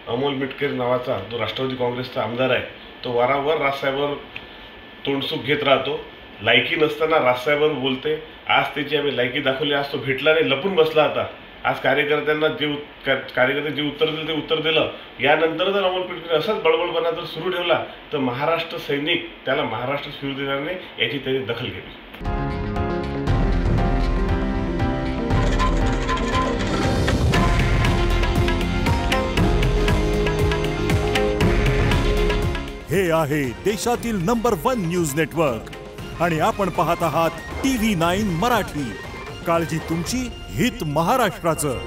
अमोल मिटकरी नावाचा जो राष्ट्रवादी काँग्रेसचा आमदार आहे तो वारंवार राजसाहेबांवर तोंडसूक घेत राहतो. लायकी नसताना राजसाहेबांवर बोलते. आज त्याची आम्ही लायकी दाखवली. आज तो भेटला नाही, लपून बसला आता. आज कार्यकर्त्यांना कार्यकर्ते जे उत्तर दिलं ते उत्तर दिलं. यानंतर जर अमोल मिटकरी असाच बळबळपणा जर सुरू ठेवला तर महाराष्ट्र सैनिक त्याला महाराष्ट्र फिरू देणार नाही, याची त्यांनी दखल घेतली. हे आहे देशातील नंबर 1 न्यूज नेटवर्क आणि आपण पाहत आहात TV9 मराठी. काळजी तुमची, हित महाराष्ट्राचं.